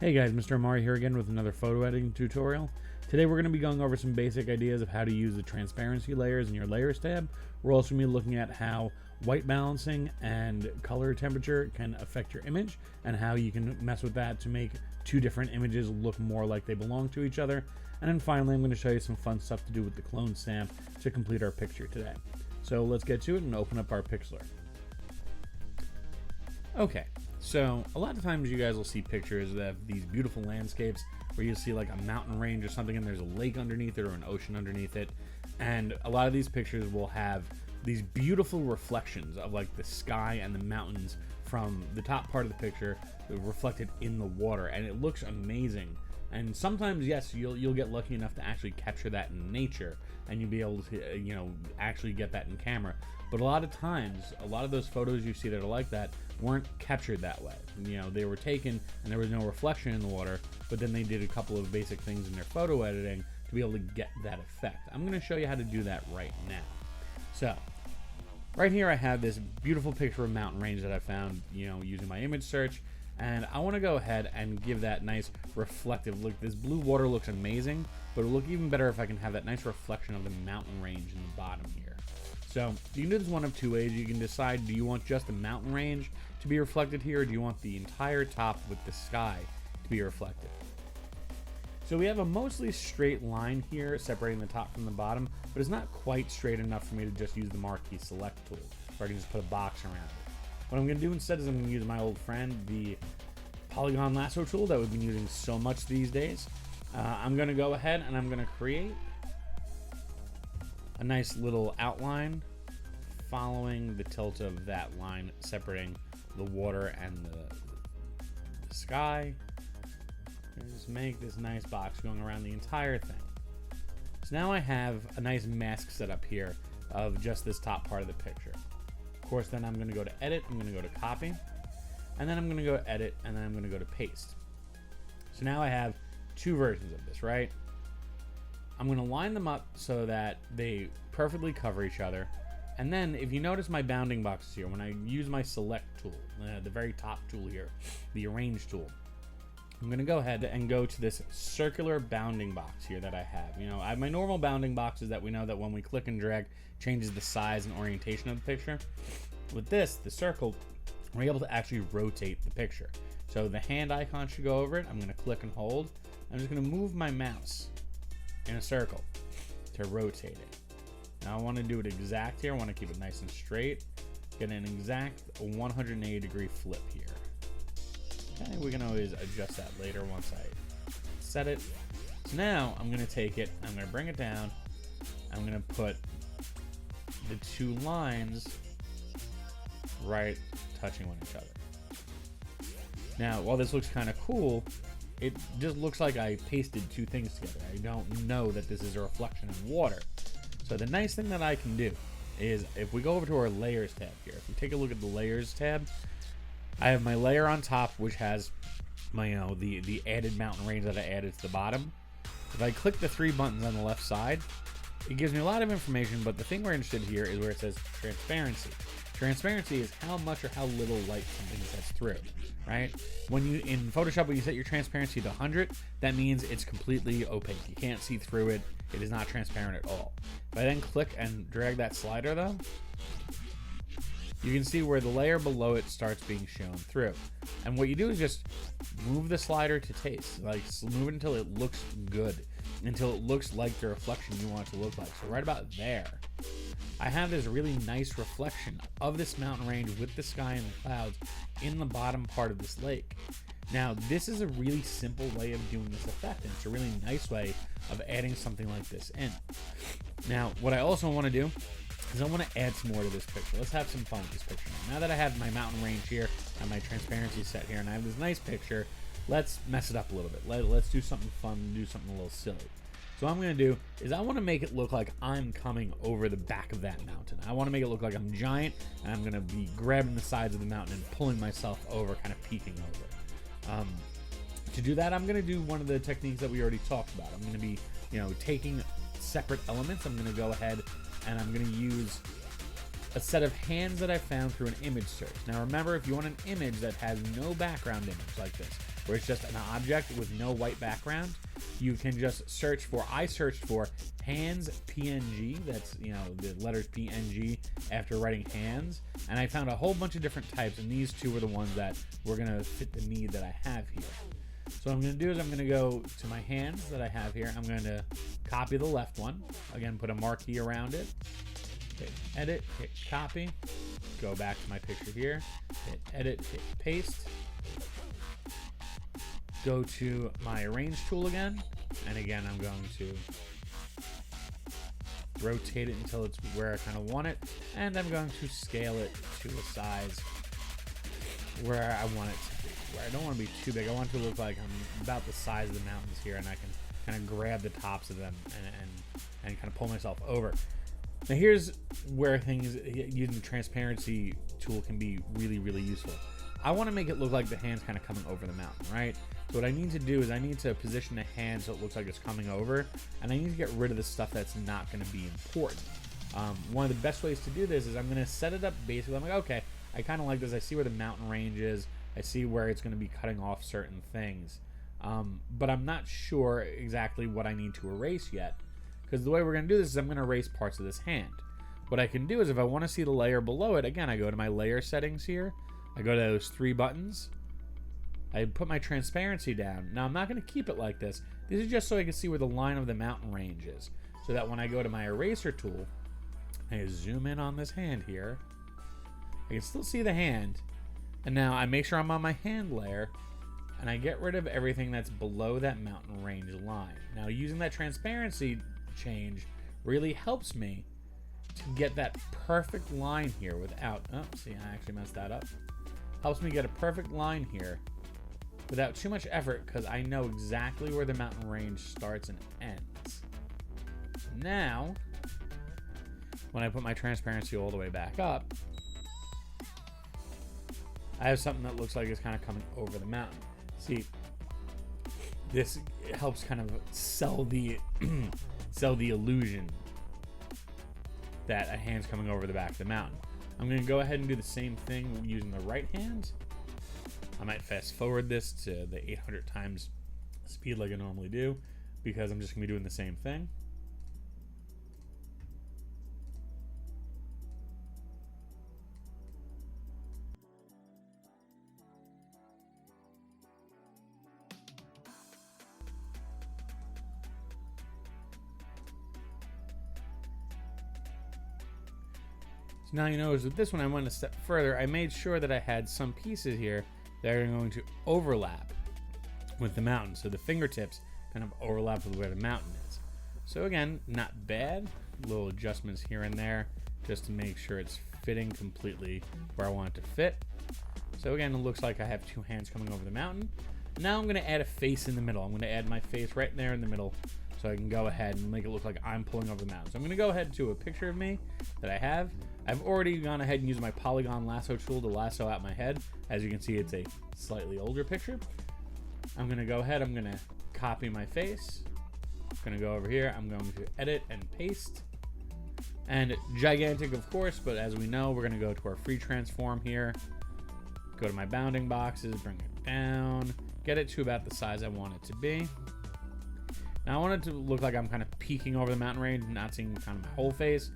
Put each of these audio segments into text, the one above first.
Hey guys, Mr. Amari here again with another photo editing tutorial. Today we're going to be going over some basic ideas of how to use the transparency layers in your layers tab. We're also going to be looking at how white balancing and color temperature can affect your image and how you can mess with that to make two different images look more like they belong to each other. And then finally I'm going to show you some fun stuff to do with the clone stamp to complete our picture today. So let's get to it and open up our pixeler. Okay. So a lot of times you guys will see pictures that have these beautiful landscapes where you'll see like a mountain range or something and there's a lake underneath it or an ocean underneath it. And a lot of these pictures will have these beautiful reflections of like the sky and the mountains from the top part of the picture reflected in the water, and it looks amazing. And sometimes, yes, you'll get lucky enough to actually capture that in nature, and you'll be able to, actually get that in camera. But a lot of times, a lot of those photos you see that are like that weren't captured that way. They were taken and there was no reflection in the water, but then they did a couple of basic things in their photo editing to be able to get that effect. I'm going to show you how to do that right now. So, right here I have this beautiful picture of mountain range that I found, using my image search. And I want to go ahead and give that nice reflective look. This blue water looks amazing, but it'll look even better if I can have that nice reflection of the mountain range in the bottom here. So you can do this one of two ways. You can decide, do you want just the mountain range to be reflected here, or do you want the entire top with the sky to be reflected? So we have a mostly straight line here separating the top from the bottom, but it's not quite straight enough for me to just use the marquee select tool, where I can just put a box around it. What I'm going to do instead is I'm going to use my old friend, the polygon lasso tool that we've been using so much these days. I'm going to go ahead and I'm going to create a nice little outline following the tilt of that line separating the water and the sky. And just make this nice box going around the entire thing. So now I have a nice mask set up here of just this top part of the picture. Of course, then I'm going to go to edit, I'm going to go to copy, and then I'm going to go to edit, and then I'm going to go to paste. So now I have two versions of this, right? I'm going to line them up so that they perfectly cover each other. And then if you notice my bounding boxes here, when I use my select tool, the very top tool here, the arrange tool, I'm going to go ahead and go to this circular bounding box here that I have. I have my normal bounding boxes that we know that when we click and drag changes the size and orientation of the picture. With this, the circle, we're able to actually rotate the picture. So the hand icon should go over it. I'm going to click and hold. I'm just going to move my mouse in a circle to rotate it. Now I want to do it exact here. I want to keep it nice and straight. Get an exact 180 degree flip here. Okay, we can always adjust that later once I set it. So now I'm going to take it, I'm going to bring it down, I'm going to put the two lines right touching on each other. Now, while this looks kind of cool, it just looks like I pasted two things together. I don't know that this is a reflection of water. So the nice thing that I can do is if we go over to our layers tab here, if we take a look at the layers tab, I have my layer on top, which has my, the added mountain range that I added to the bottom. If I click the three buttons on the left side, it gives me a lot of information, but the thing we're interested here is where it says transparency. Transparency is how much or how little light something sets through, right? When you, in Photoshop, when you set your transparency to 100, that means it's completely opaque. You can't see through it. It is not transparent at all. If I then click and drag that slider though, you can see where the layer below it starts being shown through. And what you do is just move the slider to taste. Like, move it until it looks good, until it looks like the reflection you want it to look like. So right about there, I have this really nice reflection of this mountain range with the sky and the clouds in the bottom part of this lake. Now, this is a really simple way of doing this effect, and it's a really nice way of adding something like this in. Now, what I also want to do is I want to add some more to this picture. Let's have some fun with this picture. Now that I have my mountain range here and my transparency set here, and I have this nice picture, let's mess it up a little bit. Let's do something fun, do something a little silly. So what I'm going to do is I want to make it look like I'm coming over the back of that mountain. I want to make it look like I'm giant, and I'm going to be grabbing the sides of the mountain and pulling myself over, kind of peeking over. To do that, I'm going to do one of the techniques that we already talked about. I'm going to be, taking separate elements. I'm going to go ahead and I'm going to use a set of hands that I found through an image search. Now remember, if you want an image that has no background image like this, where it's just an object with no white background, you can just search for, I searched for hands PNG, that's, you know, the letters PNG after writing hands, and I found a whole bunch of different types, and these two were the ones that were gonna fit the need that I have here. So what I'm going to do is I'm going to go to my hands that I have here. I'm going to copy the left one. Again, put a marquee around it. Hit edit, hit copy. Go back to my picture here. Hit edit, hit paste. Go to my arrange tool again. And again, I'm going to rotate it until it's where I kind of want it. And I'm going to scale it to a size where I want it to be. Where I don't want to be too big. I want it to look like I'm about the size of the mountains here, and I can kind of grab the tops of them and kind of pull myself over. Now here's where things using the transparency tool can be really, really useful. I want to make it look like the hand's kind of coming over the mountain, right? So what I need to do is I need to position the hand so it looks like it's coming over, and I need to get rid of the stuff that's not going to be important. One of the best ways to do this is I'm going to set it up basically. I'm like, okay, I kind of like this. I see where the mountain range is. I see where it's going to be cutting off certain things. But I'm not sure exactly what I need to erase yet. Because the way we're going to do this is I'm going to erase parts of this hand. What I can do is if I want to see the layer below it, again, I go to my layer settings here. I go to those three buttons. I put my transparency down. Now I'm not going to keep it like this. This is just so I can see where the line of the mountain range is. So that when I go to my eraser tool, I zoom in on this hand here. I can still see the hand. And now I make sure I'm on my hand layer, and I get rid of everything that's below that mountain range line. Now using that transparency change really helps me to get that perfect line here without, oh, see, I actually messed that up. Helps me get a perfect line here without too much effort, because I know exactly where the mountain range starts and ends. Now, when I put my transparency all the way back up, I have something that looks like it's kind of coming over the mountain. See, this helps kind of sell the sell the illusion that a hand's coming over the back of the mountain. I'm going to go ahead and do the same thing using the right hand. I might fast forward this to the 800 times speed like I normally do, because I'm just going to be doing the same thing. So now you notice with this one I went a step further. I made sure that I had some pieces here that are going to overlap with the mountain. So the fingertips kind of overlap with where the mountain is. So again, not bad. Little adjustments here and there just to make sure it's fitting completely where I want it to fit. So again, it looks like I have two hands coming over the mountain. Now I'm going to add a face in the middle. I'm going to add my face right there in the middle so I can go ahead and make it look like I'm pulling over the mountain. So I'm going to go ahead to a picture of me that I have. I've already gone ahead and used my polygon lasso tool to lasso out my head. As you can see, it's a slightly older picture. I'm going to go ahead, I'm going to copy my face. I'm going to go over here, I'm going to edit and paste. And gigantic, of course, but as we know, we're going to go to our free transform here. Go to my bounding boxes, bring it down, get it to about the size I want it to be. Now I want it to look like I'm kind of peeking over the mountain range, not seeing kind of my whole face.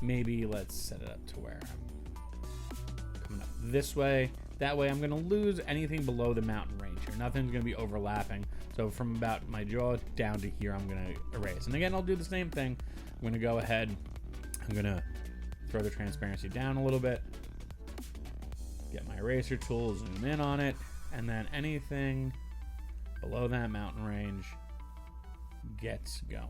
Maybe let's set it up to where I'm coming up this way. That way I'm going to lose anything below the mountain range here. Nothing's going to be overlapping. So from about my jaw down to here, I'm going to erase. And again, I'll do the same thing. I'm going to go ahead. I'm going to throw the transparency down a little bit. Get my eraser tool, zoom in on it. And then anything below that mountain range gets going.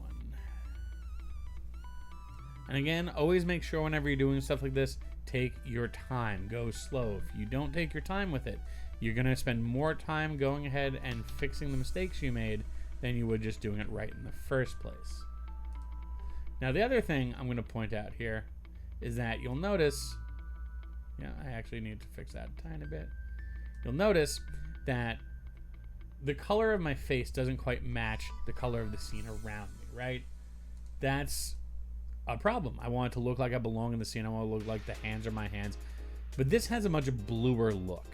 And again, always make sure whenever you're doing stuff like this, take your time, go slow. If you don't take your time with it, you're going to spend more time going ahead and fixing the mistakes you made than you would just doing it right in the first place. Now the other thing I'm going to point out here is that you'll notice, yeah, I actually need to fix that a tiny bit. You'll notice that the color of my face doesn't quite match the color of the scene around me, right? That's a problem. I want it to look like I belong in the scene. I want it to look like the hands are my hands. But this has a much bluer look.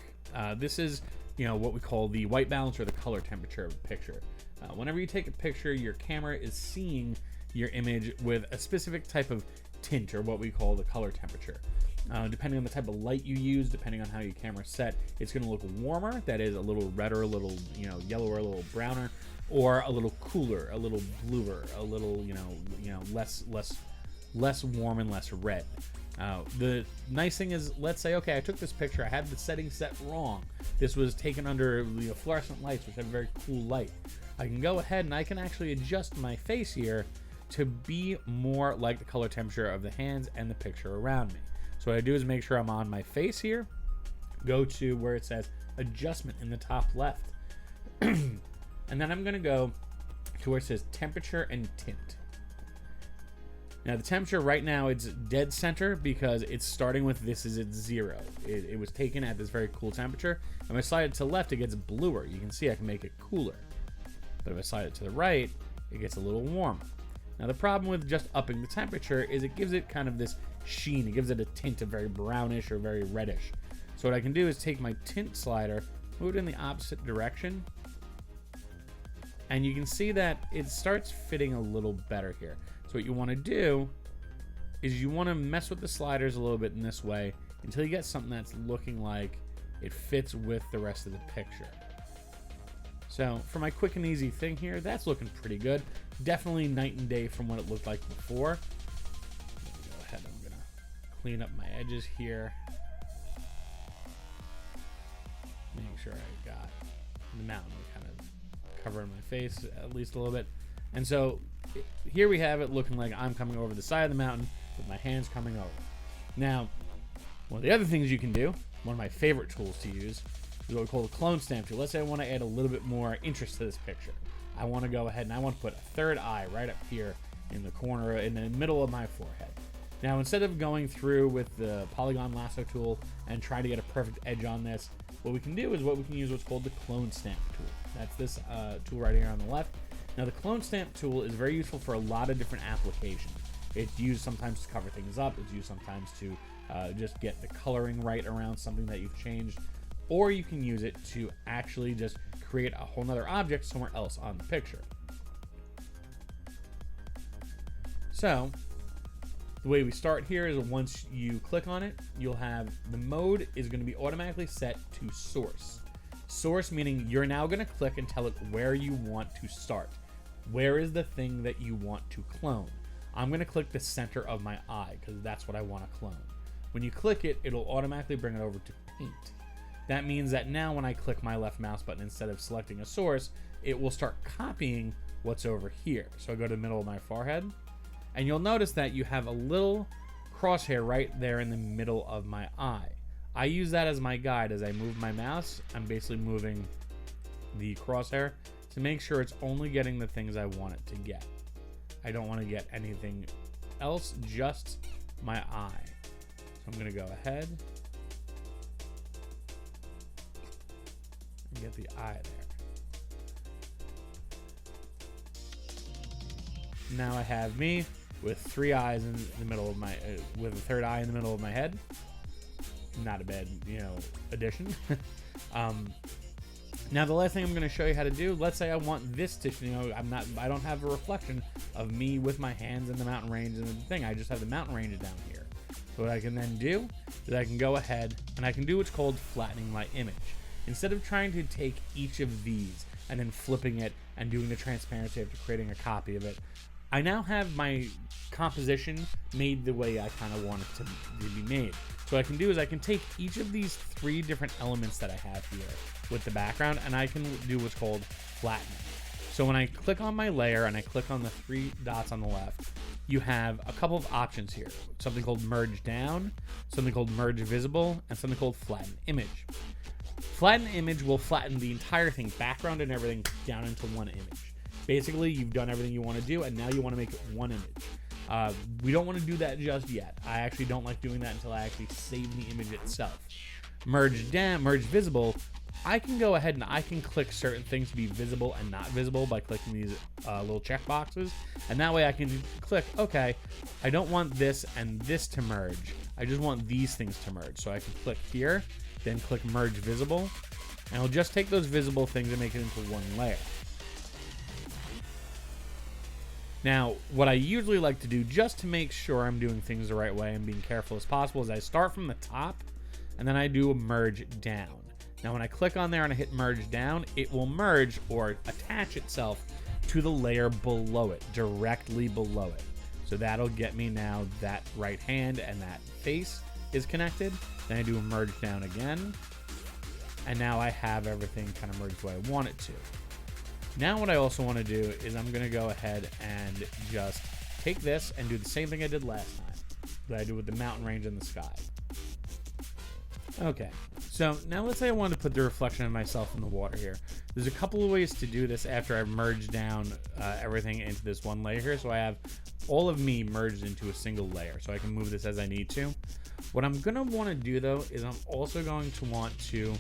This is, what we call the white balance or the color temperature of a picture. Whenever you take a picture, your camera is seeing your image with a specific type of tint, or what we call the color temperature. Depending on the type of light you use, depending on how your camera's set, it's going to look warmer, that is a little redder, a little yellower, a little browner, or a little cooler, a little bluer, a little less warm and less red. The nice thing is, let's say, okay, I took this picture, I had the settings set wrong. This was taken under the fluorescent lights, which have a very cool light. I can go ahead and I can actually adjust my face here to be more like the color temperature of the hands and the picture around me. So what I do is make sure I'm on my face here, go to where it says adjustment in the top left, and then I'm going to go to where it says temperature and tint. Now the temperature right now, it's dead center because it's starting with this is at 0. It was taken at this very cool temperature. And if I slide it to the left, it gets bluer. You can see I can make it cooler. But if I slide it to the right, it gets a little warmer. Now the problem with just upping the temperature is it gives it kind of this sheen. It gives it a tint of very brownish or very reddish. So what I can do is take my tint slider, move it in the opposite direction, and you can see that it starts fitting a little better here. So what you want to do is you want to mess with the sliders a little bit in this way until you get something that's looking like it fits with the rest of the picture. So for my quick and easy thing here, that's looking pretty good. Definitely night and day from what it looked like before. Go ahead, I'm gonna clean up my edges here. Make sure I got the mountain kind of covering my face at least a little bit. And so here we have it looking like I'm coming over the side of the mountain with my hands coming over. Now, one of the other things you can do, one of my favorite tools to use, is what we call the clone stamp tool. Let's say I want to add a little bit more interest to this picture. I want to go ahead and I want to put a third eye right up here in the corner, in the middle of my forehead. Now, instead of going through with the polygon lasso tool and try to get a perfect edge on this, what we can do is we can use what's called the clone stamp tool. That's this tool right here on the left. Now, the clone stamp tool is very useful for a lot of different applications. It's used sometimes to cover things up. It's used sometimes to just get the coloring right around something that you've changed. Or you can use it to actually just create a whole nother object somewhere else on the picture. So the way we start here is once you click on it, you'll have the mode is going to be automatically set to source. Source meaning you're now going to click and tell it where you want to start. Where is the thing that you want to clone? I'm going to click the center of my eye because that's what I want to clone. When you click it, it'll automatically bring it over to paint. That means that now when I click my left mouse button, instead of selecting a source, it will start copying what's over here. So I go to the middle of my forehead, and you'll notice that you have a little crosshair right there in the middle of my eye. I use that as my guide. As I move my mouse, I'm basically moving the crosshair to make sure it's only getting the things I want it to get. I don't want to get anything else, just my eye. So I'm going to go ahead and get the eye there. Now I have me with 3 eyes in the middle of my, with a third eye in the middle of my head. Not a bad, addition. Now the last thing I'm going to show you how to do, let's say I want this to, I don't have a reflection of me with my hands in the mountain range and the thing. I just have the mountain range down here. So what I can then do is I can go ahead and I can do what's called flattening my image. Instead of trying to take each of these and then flipping it and doing the transparency after creating a copy of it, I now have my composition made the way I kind of want it to be made. So what I can do is I can take each of these 3 different elements that I have here with the background, and I can do what's called flattening. So when I click on my layer and I click on the 3 dots on the left, you have a couple of options here. Something called merge down, something called merge visible, and something called flatten image. Flatten image will flatten the entire thing, background and everything, down into one image. Basically, you've done everything you want to do, and now you want to make it one image. We don't want to do that just yet. I actually don't like doing that until I actually save the image itself. Merge down, merge visible I can go ahead and I can click certain things to be visible and not visible by clicking these little check boxes. And that way I can click, okay, I don't want this and this to merge. I just want these things to merge. So I can click here, then click merge visible. And it'll just take those visible things and make it into one layer. Now, what I usually like to do, just to make sure I'm doing things the right way and being careful as possible, is I start from the top and then I do a merge down. Now, when I click on there and I hit merge down, it will merge or attach itself to the layer below it, directly below it. So that'll get me now that right hand and that face is connected. Then I do a merge down again. And now I have everything kind of merged the way I want it to. Now what I also want to do is I'm going to go ahead and just take this and do the same thing I did last time that I did with the mountain range and the sky. Okay, so now let's say I want to put the reflection of myself in the water here. There's a couple of ways to do this after I've merged down everything into this one layer here. So I have all of me merged into a single layer, so I can move this as I need to. What I'm going to want to do though is I'm also going to want to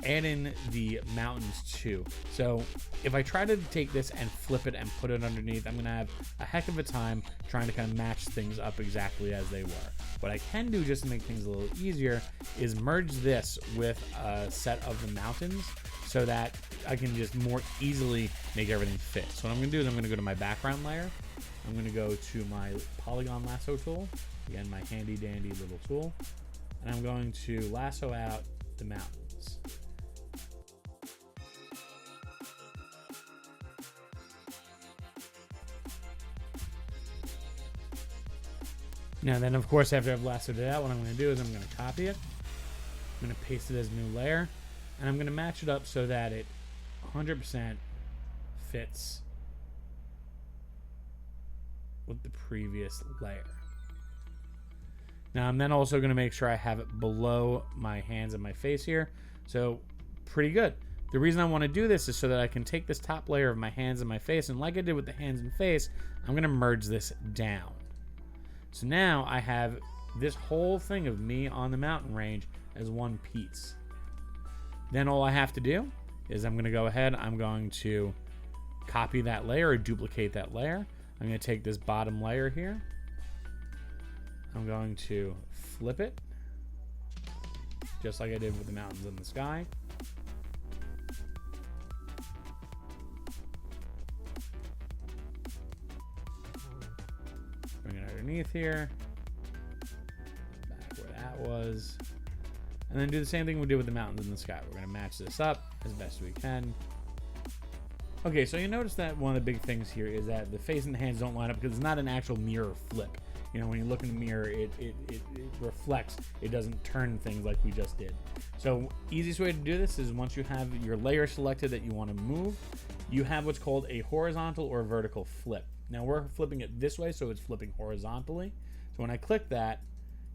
add in the mountains too. So if I try to take this and flip it and put it underneath, I'm gonna have a heck of a time trying to kind of match things up exactly as they were. What I can do just to make things a little easier is merge this with a set of the mountains so that I can just more easily make everything fit. So what I'm gonna do is I'm gonna go to my background layer. I'm gonna go to my polygon lasso tool, again my handy dandy little tool, and I'm going to lasso out the mountains. Now then, of course, after I've lassoed it out, what I'm going to do is I'm going to copy it. I'm going to paste it as a new layer, and I'm going to match it up so that it 100% fits with the previous layer. Now I'm then also going to make sure I have it below my hands and my face here. So pretty good. The reason I want to do this is so that I can take this top layer of my hands and my face, and like I did with the hands and face, I'm going to merge this down. So now I have this whole thing of me on the mountain range as one piece. Then all I have to do is I'm going to go ahead, I'm going to copy that layer or duplicate that layer. I'm going to take this bottom layer here. I'm going to flip it, just like I did with the mountains in the sky. Bring it underneath here, back where that was, and then do the same thing we did with the mountains in the sky. We're going to match this up as best we can. Okay, so you notice that one of the big things here is that the face and the hands don't line up because it's not an actual mirror flip. You know, when you look in the mirror, it reflects. It doesn't turn things like we just did. So easiest way to do this is once you have your layer selected that you want to move, you have what's called a horizontal or vertical flip. Now we're flipping it this way, so it's flipping horizontally. So when I click that,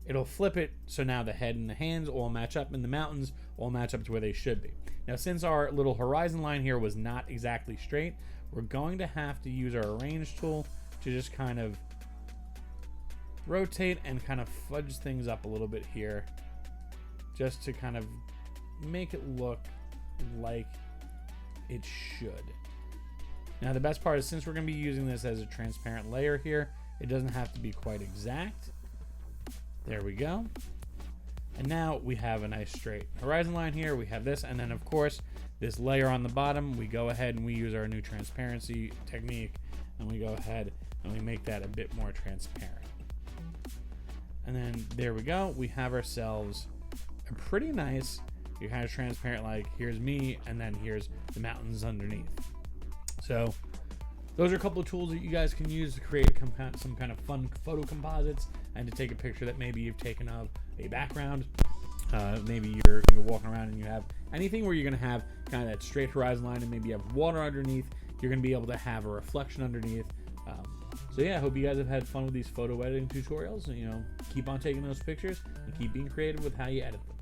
it'll flip it so now the head and the hands all match up, and the mountains all match up to where they should be. Now since our little horizon line here was not exactly straight, we're going to have to use our arrange tool to just kind of rotate and kind of fudge things up a little bit here, just to kind of make it look like it should. Now the best part is, since we're going to be using this as a transparent layer here, it doesn't have to be quite exact. There we go. And now we have a nice straight horizon line here. We have this, and then of course this layer on the bottom, we go ahead and we use our new transparency technique, and we go ahead and we make that a bit more transparent. And then there we go. We have ourselves a pretty nice, you're kind of transparent, like here's me and then here's the mountains underneath. So those are a couple of tools that you guys can use to create some kind of fun photo composites and to take a picture that maybe you've taken of a background. Maybe you're walking around and you have anything where you're going to have kind of that straight horizon line and maybe you have water underneath. You're going to be able to have a reflection underneath. So yeah, I hope you guys have had fun with these photo editing tutorials. You know, keep on taking those pictures and keep being creative with how you edit them.